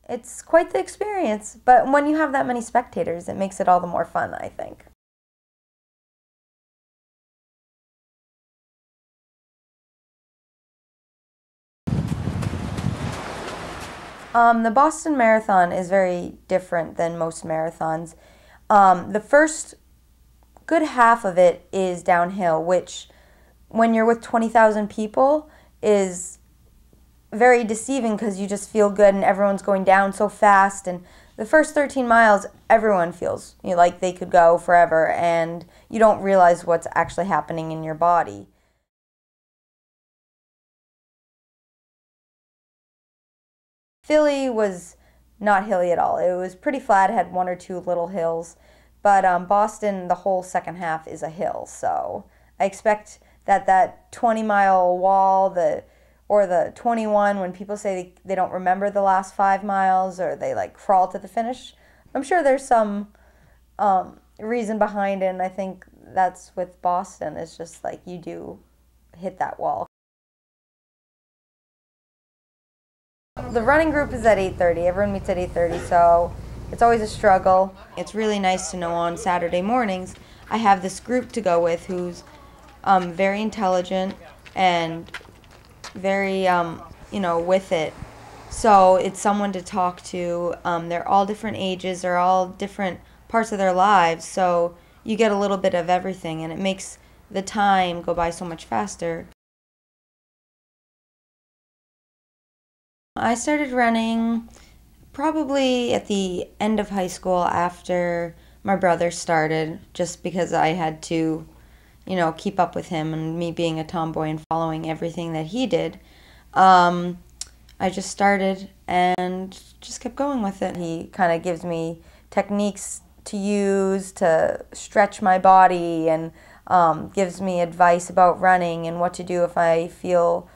It's quite the experience, but when you have that many spectators, it makes it all the more fun, I think. The Boston Marathon is very different than most marathons. The first good half of it is downhill, which when you're with 20,000 people is very deceiving because you just feel good and everyone's going down so fast. And the first 13 miles, everyone feels like they could go forever, and you don't realize what's actually happening in your body. Philly was not hilly at all. It was pretty flat, it had one or two little hills. But Boston, the whole second half is a hill. So I expect that 20-mile wall, or the 21, when people say they don't remember the last 5 miles or they like crawl to the finish, I'm sure there's some reason behind it. And I think that's with Boston. It's just like you do hit that wall. The running group is at 8:30. Everyone meets at 8:30, so it's always a struggle. It's really nice to know on Saturday mornings I have this group to go with who's very intelligent and very, with it. So it's someone to talk to. They're all different ages. They're all different parts of their lives. So you get a little bit of everything, and it makes the time go by so much faster. I started running probably at the end of high school after my brother started, just because I had to, keep up with him, and me being a tomboy and following everything that he did. I just started and just kept going with it. He kind of gives me techniques to use to stretch my body, and gives me advice about running and what to do if I feel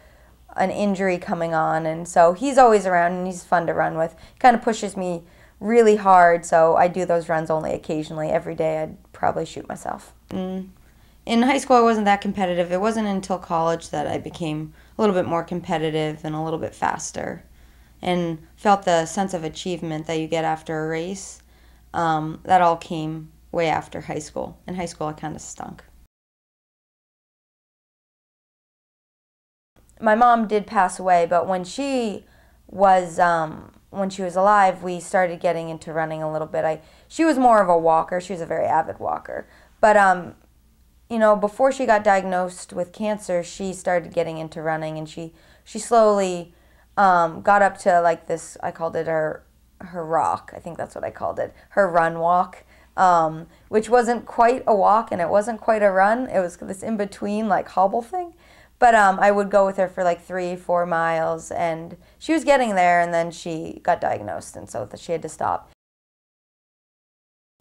an injury coming on. And so he's always around, and he's fun to run with. Kind of pushes me really hard, so I do those runs only occasionally. Every day I'd probably shoot myself. In high school I wasn't that competitive. It wasn't until college that I became a little bit more competitive and a little bit faster, and felt the sense of achievement that you get after a race. That all came way after high school. In high school I kind of stunk. My mom did pass away, but when she was alive, we started getting into running a little bit. She was more of a walker. She was a very avid walker. But before she got diagnosed with cancer, she started getting into running, and she slowly got up to like this. I called it her rock. I think that's what I called it. Her run walk, which wasn't quite a walk and it wasn't quite a run. It was this in between like hobble thing. But I would go with her for like 3-4 miles, and she was getting there, and then she got diagnosed, and so she had to stop.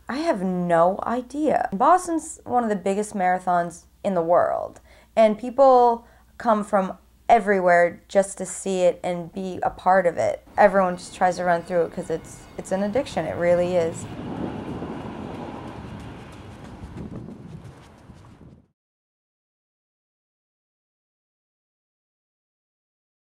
I have no idea. Boston's one of the biggest marathons in the world, and people come from everywhere just to see it and be a part of it. Everyone just tries to run through it because it's an addiction. It really is.